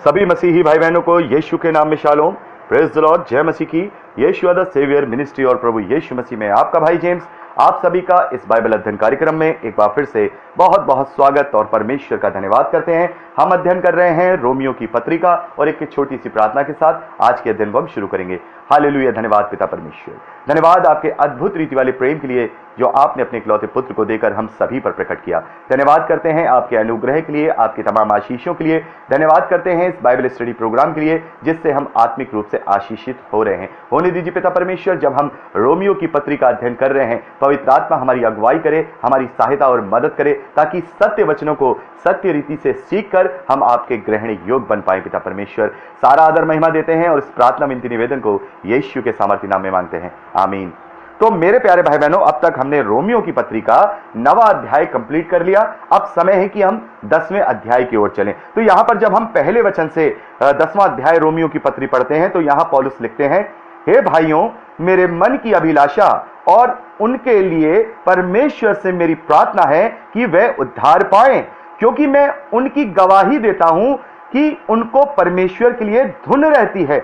सभी मसीही भाई बहनों को यीशु के नाम में शालोम, प्रेज द लॉर्ड, जय मसीह की। यीशु द सेवियर मिनिस्ट्री और प्रभु यीशु मसीह में आपका भाई जेम्स आप सभी का इस बाइबल अध्ययन कार्यक्रम में एक बार फिर से बहुत बहुत स्वागत और परमेश्वर का धन्यवाद करते हैं। हम अध्ययन कर रहे हैं रोमियो की पत्रिका और एक छोटी सी प्रार्थना के साथ आज के अध्ययन को हम शुरू करेंगे। हालेलुया, धन्यवाद पिता परमेश्वर, धन्यवाद आपके अद्भुत रीति वाले प्रेम के लिए जो आपने अपने इकलौते पुत्र को देकर हम सभी पर प्रकट किया। धन्यवाद करते हैं आपके अनुग्रह के लिए, आपके तमाम आशीषों के लिए। धन्यवाद करते हैं इस बाइबल स्टडी प्रोग्राम के लिए जिससे हम आत्मिक रूप से आशीषित हो रहे हैं। होने दीजिए पिता परमेश्वर, जब हम रोमियो की पत्रिका अध्ययन कर रहे हैं, पवित्र आत्मा हमारी अगुवाई करे, हमारी सहायता और मदद करे, ताकि सत्य वचनों को सत्य रीति से सीख कर हम आपके ग्रहण योग बन पाए। पिता परमेश्वर, सारा आदर महिमा देते हैं और इस प्रार्थना विनती निवेदन को यीशु के सामर्थ्य नाम में मांगते हैं, आमीन। तो मेरे प्यारे भाई बहनों, अब तक हमने रोमियो की पत्रिका 9वां अध्याय कंप्लीट कर लिया। अब समय है कि हम 10वें अध्याय की ओर चलें। तो यहां पर जब हम पहले वचन से 10वां अध्याय रोमियो की पत्री पढ़ते हैं तो यहां पौलुस लिखते हैं, हे भाइयों, मेरे मन की अभिलाषा और उनके लिए परमेश्वर से मेरी प्रार्थना है कि वे उद्धार पाएं, क्योंकि मैं उनकी गवाही देता हूं कि उनको परमेश्वर के लिए धुन रहती है,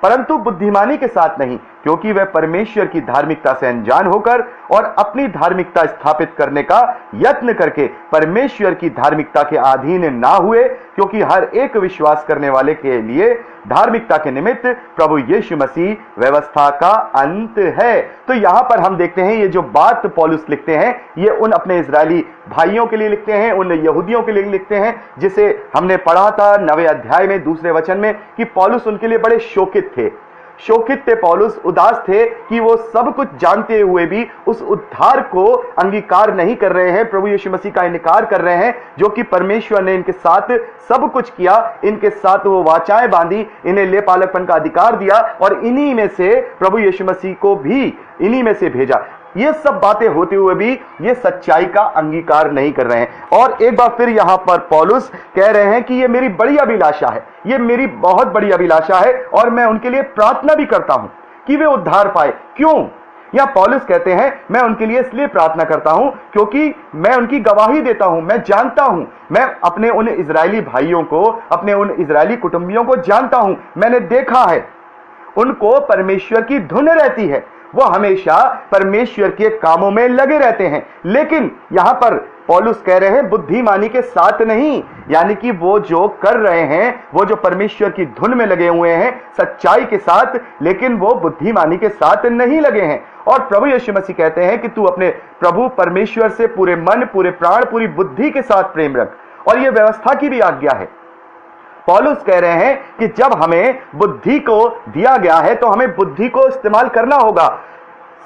परंतु बुद्धिमानी के साथ नहीं, क्योंकि वे परमेश्वर की धार्मिकता से अनजान होकर और अपनी धार्मिकता स्थापित करने का यत्न करके परमेश्वर की धार्मिकता के अधीन ना हुए, क्योंकि हर एक विश्वास करने वाले के लिए धार्मिकता के निमित्त प्रभु यीशु मसीह व्यवस्था का अंत है। तो यहां पर हम देखते हैं ये जो बात पौलुस लिखते हैं ये उन अपने इजरायली भाइयों के लिए लिखते हैं, उन यहूदियों के लिए लिखते हैं, जिसे हमने पढ़ा था 9वें अध्याय में दूसरे वचन में कि पौलुस उनके लिए बड़े शोकित थे। शोकित थे पौलुस, उदास थे कि वो सब कुछ जानते हुए भी उस उद्धार को अंगीकार नहीं कर रहे हैं, प्रभु यीशु मसीह का इनकार कर रहे हैं, जो कि परमेश्वर ने इनके साथ सब कुछ किया, इनके साथ वो वाचाएं बांधी, इन्हें ले पालकपन का अधिकार दिया और इन्हीं में से प्रभु यीशु मसीह को भी इन्हीं में से भेजा। ये सब बातें होते हुए भी ये सच्चाई का अंगीकार नहीं कर रहे हैं। और एक बार फिर यहां पर पौलुस कह रहे हैं कि ये मेरी बड़ी अभिलाषा है, ये मेरी बहुत बड़ी अभिलाषा है और मैं उनके लिए प्रार्थना भी करता हूं कि वे उद्धार पाए। क्यों? या पौलुस कहते हैं मैं उनके लिए इसलिए प्रार्थना करता हूं क्योंकि मैं उनकी गवाही देता हूं, मैं जानता हूं, मैं अपने उन इजरायली भाइयों को, अपने उन इजरायली कुटुंबियों को जानता हूं, मैंने देखा है उनको परमेश्वर की धुन रहती है, वो हमेशा परमेश्वर के कामों में लगे रहते हैं। लेकिन यहां पर पौलुस कह रहे हैं बुद्धिमानी के साथ नहीं, यानी कि वो जो कर रहे हैं, वो जो परमेश्वर की धुन में लगे हुए हैं सच्चाई के साथ, लेकिन वो बुद्धिमानी के साथ नहीं लगे हैं। और प्रभु यीशु मसीह कहते हैं कि तू अपने प्रभु परमेश्वर से पूरे मन, पूरे प्राण, पूरी बुद्धि के साथ प्रेम रख, और यह व्यवस्था की भी आज्ञा है। पौलुस कह रहे हैं कि जब हमें बुद्धि को दिया गया है तो हमें बुद्धि को इस्तेमाल करना होगा।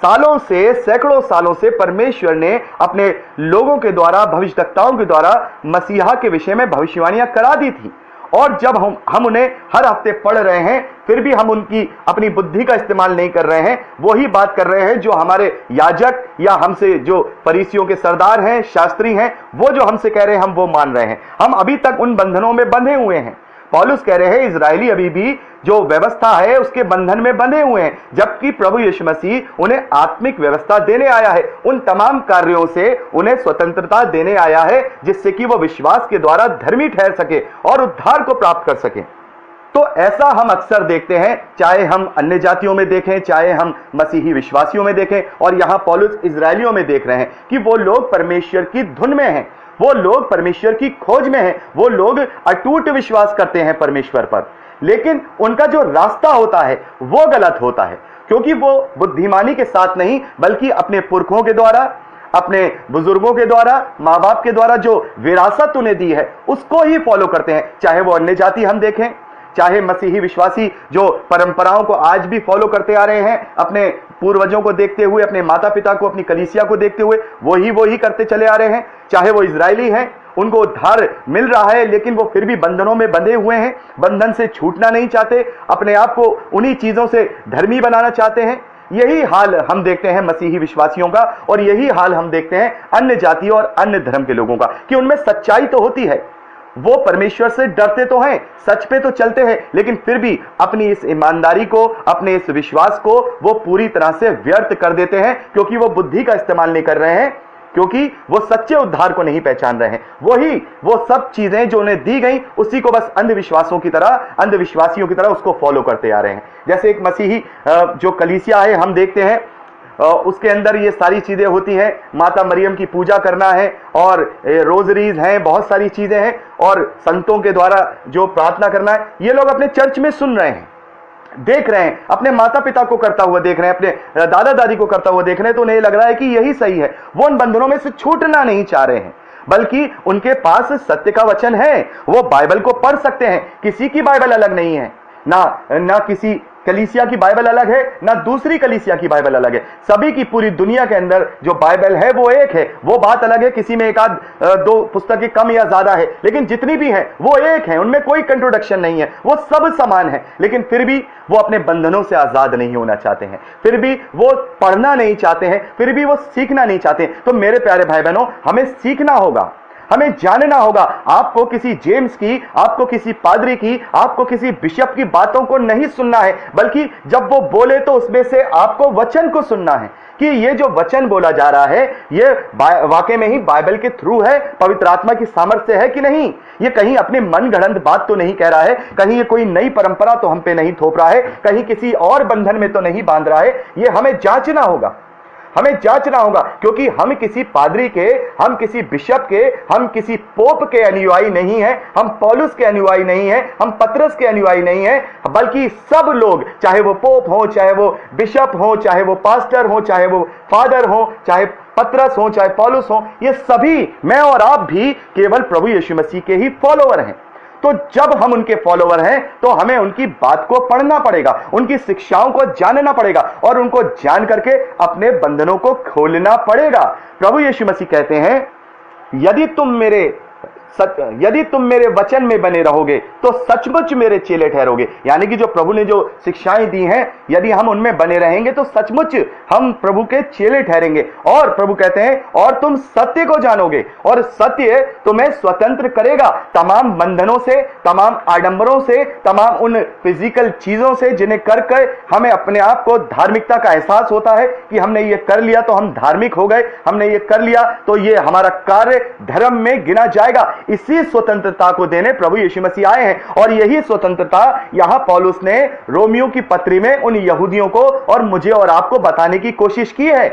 सालों से, सैकड़ों सालों से परमेश्वर ने अपने लोगों के द्वारा, भविष्यवक्ताओं के द्वारा मसीहा के विषय में भविष्यवाणियां करा दी थी, और जब हम उन्हें हर हफ्ते पढ़ रहे हैं फिर भी हम उनकी अपनी बुद्धि का इस्तेमाल नहीं कर रहे हैं। वही बात कर रहे हैं जो हमारे याजक या हमसे जो फरीसियों के सरदार हैं, शास्त्री हैं, वो जो हमसे कह रहे हैं हम वो मान रहे हैं। हम अभी तक उन बंधनों में बंधे हुए हैं। पौलुस कह रहे हैं इजरायली अभी भी जो व्यवस्था है उसके बंधन में बंधे हुए हैं, जबकि प्रभु यीशु मसीह उन्हें आत्मिक व्यवस्था देने आया है, उन तमाम कार्यों से उन्हें स्वतंत्रता देने आया है जिससे कि वो विश्वास के द्वारा धर्मी ठहर सके और उद्धार को प्राप्त कर सके। तो ऐसा हम अक्सर देखते हैं, चाहे हम अन्य जातियों में देखें, चाहे हम मसीही विश्वासियों में देखें, और यहां पौलुस इजरायलियों में देख रहे हैं कि वो लोग परमेश्वर की धुन में हैं, वो लोग परमेश्वर की खोज में हैं, वो लोग अटूट विश्वास करते हैं परमेश्वर पर, लेकिन उनका जो रास्ता होता है वो गलत होता है, क्योंकि वो बुद्धिमानी के साथ नहीं बल्कि अपने पुरखों के द्वारा, अपने बुजुर्गों के द्वारा, माँ बाप के द्वारा जो विरासत उन्हें दी है उसको ही फॉलो करते हैं। चाहे वो अन्य जाति हम देखें, चाहे मसीही विश्वासी जो परंपराओं को आज भी फॉलो करते आ रहे हैं, अपने पूर्वजों को देखते हुए, अपने माता पिता को, अपनी कलीसिया को देखते हुए वही करते चले आ रहे हैं। चाहे वो इजरायली हैं, उनको उद्धार मिल रहा है लेकिन वो फिर भी बंधनों में बंधे हुए हैं, बंधन से छूटना नहीं चाहते, अपने आप को उन्हीं चीजों से धर्मी बनाना चाहते हैं। यही हाल हम देखते हैं मसीही विश्वासियों का, और यही हाल हम देखते हैं अन्य जातियों और अन्य धर्म के लोगों का, कि उनमें सच्चाई तो होती है, वो परमेश्वर से डरते तो हैं, सच पे तो चलते हैं, लेकिन फिर भी अपनी इस ईमानदारी को, अपने इस विश्वास को वो पूरी तरह से व्यर्थ कर देते हैं, क्योंकि वो बुद्धि का इस्तेमाल नहीं कर रहे हैं, क्योंकि वो सच्चे उद्धार को नहीं पहचान रहे हैं। वो सब चीजें जो उन्हें दी गई उसी को बस अंधविश्वासियों की तरह उसको फॉलो करते आ रहे हैं। जैसे एक मसीही जो कलीसिया है हम देखते हैं, उसके अंदर ये सारी चीजें होती हैं, माता मरियम की पूजा करना है और रोजरीज हैं, बहुत सारी चीजें हैं और संतों के द्वारा जो प्रार्थना करना है, ये लोग अपने चर्च में सुन रहे हैं, देख रहे हैं, अपने माता पिता को करता हुआ देख रहे हैं, अपने दादा दादी को करता हुआ देख रहे हैं, तो उन्हें लग रहा है कि यही सही है। वो उन बंधनों में से छूटना नहीं चाह रहे हैं, बल्कि उनके पास सत्य का वचन है, वो बाइबल को पढ़ सकते हैं। किसी की बाइबल अलग नहीं है, ना किसी कलीसिया की बाइबल अलग है, ना दूसरी कलीसिया की बाइबल अलग है। सभी की पूरी दुनिया के अंदर जो बाइबल है वो एक है। वो बात अलग है, किसी में एक आध दो पुस्तकें कम या ज्यादा है, लेकिन जितनी भी है वो एक है, उनमें कोई कंट्रोडक्शन नहीं है, वो सब समान है। लेकिन फिर भी वो अपने बंधनों से आजाद नहीं होना चाहते हैं, फिर भी वो पढ़ना नहीं चाहते हैं, फिर भी वो सीखना नहीं चाहते। तो मेरे प्यारे भाई बहनों, हमें सीखना होगा, हमें जानना होगा। आपको किसी जेम्स की, आपको किसी पादरी की, आपको किसी बिशप की बातों को नहीं सुनना है, बल्कि जब वो बोले तो उसमें से आपको वचन को सुनना है कि ये जो वचन बोला जा रहा है ये वाकई में ही बाइबल के थ्रू है, पवित्र आत्मा की सामर्थ्य है कि नहीं। ये कहीं अपने मन गढ़ंत बात तो नहीं कह रहा है, कहीं ये कोई नई परंपरा तो हम पे नहीं थोप रहा है, कहीं किसी और बंधन में तो नहीं बांध रहा है। ये हमें जांचना होगा, हमें जांचना होगा, क्योंकि हम किसी पादरी के, हम किसी बिशप के, हम किसी पोप के अनुयायी नहीं हैं, हम पौलुस के अनुयायी नहीं हैं, हम पतरस के अनुयायी नहीं हैं, बल्कि सब लोग, चाहे वो पोप हो, चाहे वो बिशप हो, चाहे वो पास्टर हो, चाहे वो फादर हो, चाहे पतरस हो, चाहे पौलुस हो, ये सभी, मैं और आप भी केवल प्रभु यीशु मसीह के ही फॉलोअर हैं। तो जब हम उनके फॉलोवर हैं तो हमें उनकी बात को पढ़ना पड़ेगा, उनकी शिक्षाओं को जानना पड़ेगा और उनको जान करके अपने बंधनों को खोलना पड़ेगा। प्रभु यीशु मसीह कहते हैं, यदि तुम मेरे वचन में बने रहोगे तो सचमुच मेरे चेले ठहरोगे। यानी कि जो प्रभु ने जो शिक्षाएं दी हैं, यदि हम उनमें बने रहेंगे तो सचमुच हम प्रभु के चेले ठहरेंगे। और प्रभु कहते हैं, और तुम सत्य को जानोगे और सत्य तुम्हें स्वतंत्र करेगा तमाम बंधनों से, तमाम आडंबरों से, तमाम उन फिजिकल चीजों से जिन्हें करके हमें अपने आप को धार्मिकता का एहसास होता है कि हमने ये कर लिया तो हम धार्मिक हो गए, हमने ये कर लिया तो ये हमारा कार्य धर्म में गिना जाएगा। इसी स्वतंत्रता को देने प्रभु यीशु मसीह आए हैं और यही स्वतंत्रता यहां पौलुस ने रोमियो की पत्री में उन यहूदियों को और मुझे और आपको बताने की कोशिश की है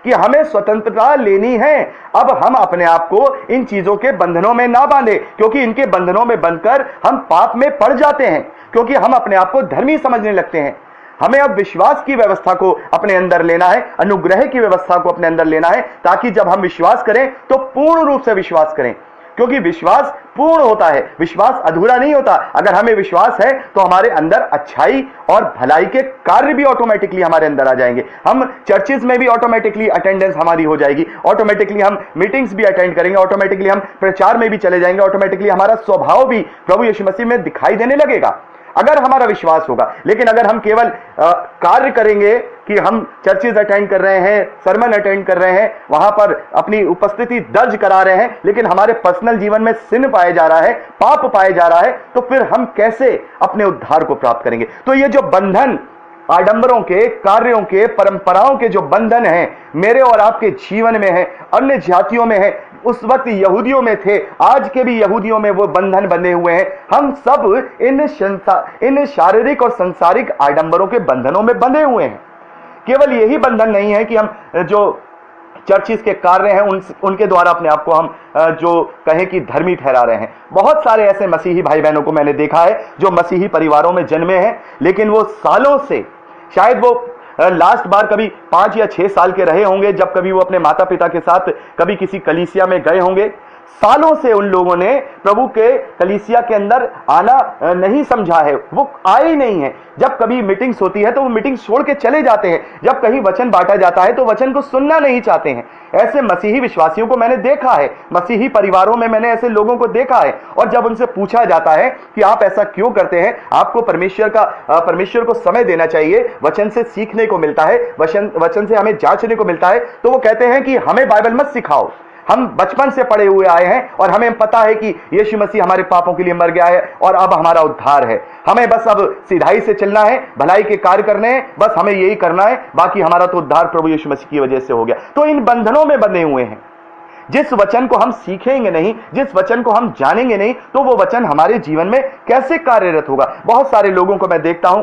कि हमें स्वतंत्रता लेनी है। अब हम अपने आप को इन चीजों के बंधनों में ना बांधे, क्योंकि इनके बंधनों में बंधकर हम पाप में पड़ जाते हैं, क्योंकि हम अपने आप को धर्मी समझने लगते हैं। हमें अब विश्वास की व्यवस्था को अपने अंदर लेना है, अनुग्रह की व्यवस्था को अपने अंदर लेना है, ताकि जब हम विश्वास करें तो पूर्ण रूप से विश्वास करें, क्योंकि विश्वास पूर्ण होता है, विश्वास अधूरा नहीं होता। अगर हमें विश्वास है तो हमारे अंदर अच्छाई और भलाई के कार्य भी ऑटोमेटिकली हमारे अंदर आ जाएंगे। हम चर्चेज में भी ऑटोमेटिकली अटेंडेंस हमारी हो जाएगी, ऑटोमेटिकली हम मीटिंग्स भी अटेंड करेंगे, ऑटोमेटिकली हम प्रचार में भी चले जाएंगे, ऑटोमेटिकली हमारा स्वभाव भी प्रभु यीशु मसीह में दिखाई देने लगेगा, अगर हमारा विश्वास होगा। लेकिन अगर हम केवल कार्य करेंगे कि हम चर्चेज अटेंड कर रहे हैं, सरमन अटेंड कर रहे हैं, वहां पर अपनी उपस्थिति दर्ज करा रहे हैं, लेकिन हमारे पर्सनल जीवन में सिन पाया जा रहा है, पाप पाया जा रहा है, तो फिर हम कैसे अपने उद्धार को प्राप्त करेंगे। तो ये जो बंधन आडंबरों के, कार्यों के, परंपराओं के जो बंधन हैं मेरे और आपके जीवन में है, अन्य जातियों में है, उस वक्त यहूदियों में थे, आज के भी यहूदियों में वो बंधन बंधे हुए हैं। हम सब इन शारीरिक और सांसारिक आडंबरों के बंधनों में बंधे हुए हैं। केवल यही बंधन नहीं है कि हम जो चर्चिस के कार्य हैं उनके द्वारा अपने आप को हम जो कहें कि धर्मी ठहरा रहे हैं। बहुत सारे ऐसे मसीही भाई बहनों को मैंने देखा है जो मसीही परिवारों में जन्मे हैं, लेकिन वो सालों से, शायद वो लास्ट बार कभी 5 या 6 साल के रहे होंगे जब कभी वो अपने माता पिता के साथ कभी किसी कलीसिया में गए होंगे। सालों से उन लोगों ने प्रभु के कलीसिया के अंदर आना नहीं समझा है, वो आए ही नहीं है। जब कभी मीटिंग्स होती है तो वो मीटिंग छोड़ के चले जाते हैं, जब कहीं वचन बांटा जाता है तो वचन को सुनना नहीं चाहते हैं। ऐसे मसीही विश्वासियों को मैंने देखा है, मसीही परिवारों में मैंने ऐसे लोगों को देखा है। और जब उनसे पूछा जाता है कि आप ऐसा क्यों करते हैं, आपको परमेश्वर को समय देना चाहिए, वचन से सीखने को मिलता है, वचन से हमें जांचने को मिलता है, तो वो कहते हैं कि हमें बाइबल मत सिखाओ, हम बचपन से पढ़े हुए आए हैं और हमें पता है कि यीशु मसीह हमारे पापों के लिए मर गया है और अब हमारा उद्धार है। हमें बस अब सीधाई से चलना है, भलाई के कार्य करने हैं, बस हमें यही करना है, बाकी हमारा तो उद्धार प्रभु यीशु मसीह की वजह से हो गया। तो इन बंधनों में बंधे हुए हैं, जिस वचन को हम सीखेंगे नहीं, जिस वचन को हम जानेंगे नहीं, तो वो वचन हमारे जीवन में कैसे कार्यरत होगा। बहुत सारे लोगों को मैं देखता हूं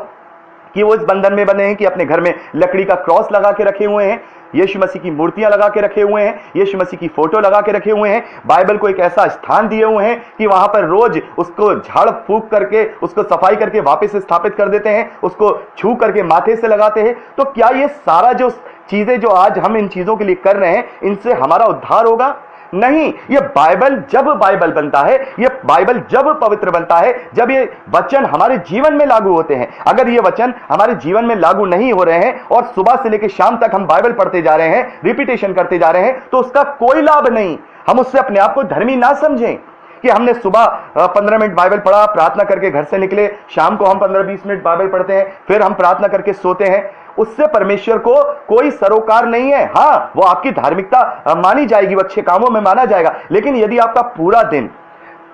कि वो इस बंधन में बने हैं कि अपने घर में लकड़ी का क्रॉस लगा के रखे हुए हैं, यीशु मसीह की मूर्तियां लगा के रखे हुए हैं, यीशु मसीह की फोटो लगा के रखे हुए हैं, बाइबल को एक ऐसा स्थान दिए हुए हैं कि वहां पर रोज उसको झाड़ फूक करके, उसको सफाई करके वापस स्थापित कर देते हैं, उसको छू करके माथे से लगाते हैं। तो क्या ये सारा जो चीजें जो आज हम इन चीजों के लिए कर रहे हैं, इनसे हमारा उद्धार होगा? नहीं। ये बाइबल जब बाइबल बनता है, ये बाइबल जब पवित्र बनता है, जब ये वचन हमारे जीवन में लागू होते हैं। अगर ये वचन हमारे जीवन में लागू नहीं हो रहे हैं और सुबह से लेकर शाम तक हम बाइबल पढ़ते जा रहे हैं, रिपीटेशन करते जा रहे हैं, तो उसका कोई लाभ नहीं। हम उससे अपने आप को धर्मी ना समझें कि हमने सुबह 15 मिनट बाइबल पढ़ा, प्रार्थना करके घर से निकले, शाम को हम 15-20 मिनट बाइबल पढ़ते हैं, फिर हम प्रार्थना करके सोते हैं। उससे परमेश्वर को कोई सरोकार नहीं है। हाँ, वो आपकी धार्मिकता मानी जाएगी, वो अच्छे कामों में माना जाएगा, लेकिन यदि आपका पूरा दिन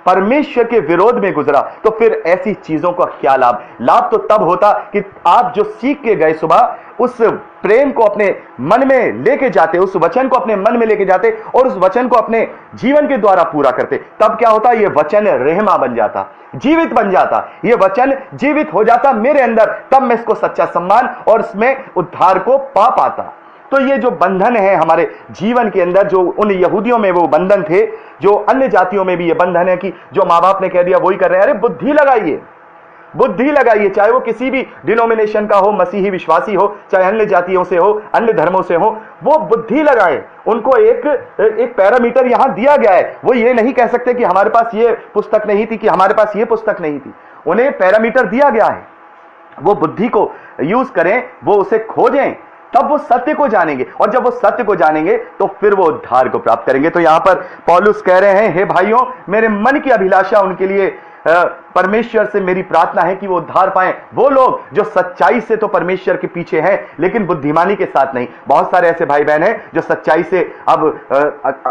परमेश्वर के विरोध में गुजरा तो फिर ऐसी चीजों का क्या लाभ? लाभ तो तब होता कि आप जो सीख के गए सुबह, उस प्रेम को अपने मन में लेके जाते, उस वचन को अपने मन में लेके जाते और उस वचन को अपने जीवन के द्वारा पूरा करते। तब क्या होता? ये वचन रहमा बन जाता, जीवित बन जाता, ये वचन जीवित हो जाता मेरे अंदर। तब मैं इसको सच्चा सम्मान और इसमें उद्धार को पा पाता। तो ये जो बंधन है हमारे जीवन के अंदर, जो उन यहूदियों में वो बंधन थे, जो अन्य जातियों में भी ये बंधन है कि जो माँ बाप ने कह दिया वही कर रहे हैं। अरे बुद्धि लगाइए, बुद्धि लगाइए, चाहे वो किसी भी डिनोमिनेशन का हो, मसीही विश्वासी हो, चाहे अन्य जातियों से हो, अन्य धर्मों से हो, वो बुद्धि लगाए। उनको एक पैरामीटर यहां दिया गया है। वो ये नहीं कह सकते कि हमारे पास ये पुस्तक नहीं थी, कि हमारे पास ये पुस्तक नहीं थी। उन्हें पैरामीटर दिया गया है, वो बुद्धि को यूज करें, वो उसे खोजें, तब वो सत्य को जानेंगे। और जब वो सत्य को जानेंगे तो फिर वो उद्धार को प्राप्त करेंगे। तो यहां पर पौलुस कह रहे हैं, हे भाइयों, मेरे मन की अभिलाषा उनके लिए, परमेश्वर से मेरी प्रार्थना है कि वो उद्धार पाएं। वो लोग जो सच्चाई से तो परमेश्वर के पीछे हैं, लेकिन बुद्धिमानी के साथ नहीं। बहुत सारे ऐसे भाई बहन हैं जो सच्चाई से, अब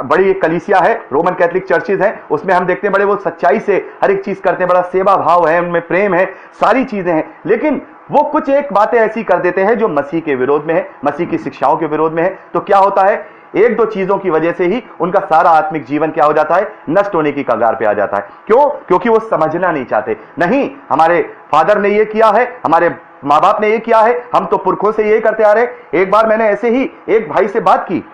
बड़ी एक कलीसिया है, रोमन कैथोलिक चर्चेज हैं, उसमें हम देखते हैं बड़े वो सच्चाई से हर एक चीज करते हैं, बड़ा सेवा भाव है उनमें, प्रेम है, सारी चीजें हैं, लेकिन वो कुछ एक बातें ऐसी कर देते हैं जो मसीह के विरोध में है, मसीह की शिक्षाओं के विरोध में है। तो क्या होता है? एक दो चीजों की वजह से ही उनका सारा आत्मिक जीवन क्या हो जाता है? नष्ट होने की कगार पे आ जाता है। क्यों? क्योंकि वो समझना नहीं चाहते। नहीं, हमारे फादर ने ये किया है, हमारे माँ बाप ने ये किया है, हम तो पुरखों से ये करते आ रहे। एक बार मैंने ऐसे ही एक भाई से बात की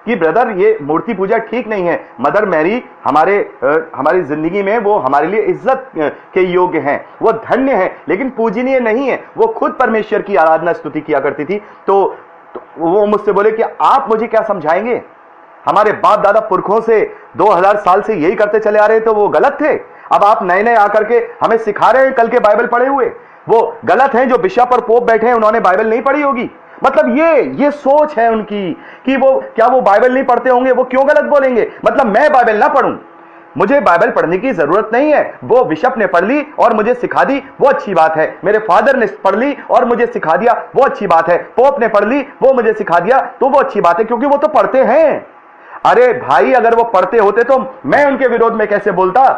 कि ब्रदर, ये मूर्ति पूजा ठीक नहीं है। मदर मैरी हमारी जिंदगी में वो हमारे लिए इज्जत के योग्य हैं, वो धन्य है, लेकिन पूजनीय नहीं है। वो खुद परमेश्वर की आराधना स्तुति किया करती थी। तो वो मुझसे बोले कि आप मुझे क्या समझाएंगे? हमारे बाप दादा पुरखों से 2000 साल से यही करते चले आ रहे, तो वो गलत थे। अब आप नए नए आकर के हमें सिखा रहे हैं कल के बाइबल पढ़े हुए, वो गलत हैं। जो बिशप और पोप बैठे हैं उन्होंने बाइबल नहीं पढ़ी होगी। मतलब ये सोच है उनकी कि वो क्या वो बाइबल नहीं पढ़ते होंगे, वो क्यों गलत बोलेंगे? मतलब मैं बाइबल ना पढ़ूं, मुझे बाइबल पढ़ने की जरूरत नहीं है। वो बिशप ने पढ़ ली और मुझे सिखा दी, वो अच्छी बात है। मेरे फादर ने पढ़ ली और मुझे सिखा दिया, वो अच्छी बात है। पोप ने पढ़ ली, वो मुझे सिखा दिया, तो वो अच्छी बात है, क्योंकि वो तो पढ़ते हैं। अरे भाई, अगर वो पढ़ते होते तो मैं उनके विरोध में कैसे बोलता?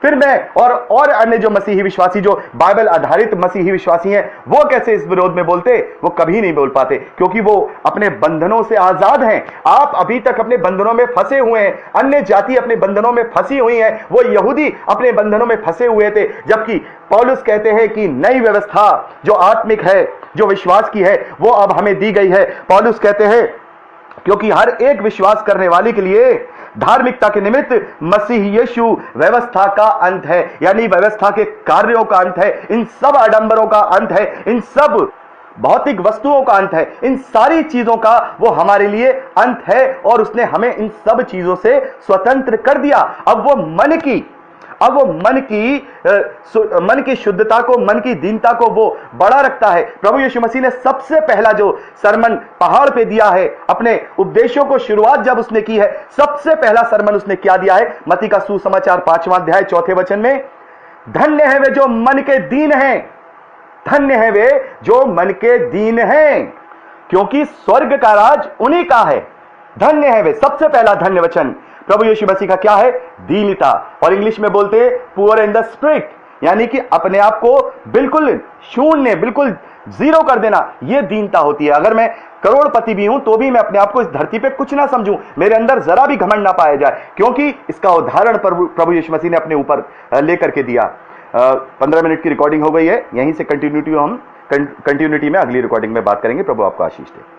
फिर मैं और अन्य जो मसीही विश्वासी, जो बाइबल आधारित मसीही विश्वासी हैं, वो कैसे इस विरोध में बोलते? वो कभी नहीं बोल पाते, क्योंकि वो अपने बंधनों से आजाद हैं। आप अभी तक अपने बंधनों में फंसे हुए हैं। अन्य जाति अपने बंधनों में फंसी हुई है, वो यहूदी अपने बंधनों में फंसे हुए थे। जबकि पौलुस कहते हैं कि नई व्यवस्था जो आत्मिक है, जो विश्वास की है, वो अब हमें दी गई है। पौलुस कहते हैं, क्योंकि हर एक विश्वास करने वाले के लिए धार्मिकता के निमित्त मसीह यीशु व्यवस्था का अंत है, यानी व्यवस्था के कार्यों का अंत है, इन सब आडंबरों का अंत है, इन सब भौतिक वस्तुओं का अंत है, इन सारी चीजों का वो हमारे लिए अंत है। और उसने हमें इन सब चीजों से स्वतंत्र कर दिया। अब वो मन की शुद्धता को, मन की दीनता को वो बड़ा रखता है। प्रभु यीशु मसीह ने सबसे पहला जो सरमन पहाड़ पे दिया है, अपने उपदेशों को शुरुआत जब उसने की है, सबसे पहला सरमन उसने क्या दिया है? मत्ती का सुसमाचार 5वां अध्याय 4 वचन में, धन्य है वे जो मन के दीन हैं, धन्य है वे जो मन के दीन हैं, क्योंकि स्वर्ग का राज उन्हीं का है। धन्य है वे, सबसे पहला धन्य वचन प्रभु यीशु मसीह का क्या है? दीनता। और इंग्लिश में बोलते हैं पुअर इन द स्पिरिट, यानी कि अपने आप को बिल्कुल शून्य, बिल्कुल जीरो कर देना, यह दीनता होती है। अगर मैं करोड़पति भी हूं तो भी मैं अपने आप को इस धरती पे कुछ ना समझूं, मेरे अंदर जरा भी घमंड ना पाया जाए, क्योंकि इसका उदाहरण प्रभु यीशु मसीह ने अपने ऊपर लेकर के दिया। 15 मिनट की रिकॉर्डिंग हो गई है, यहीं से कंटिन्यूटी में अगली रिकॉर्डिंग में बात करेंगे। प्रभु आपको आशीष दे।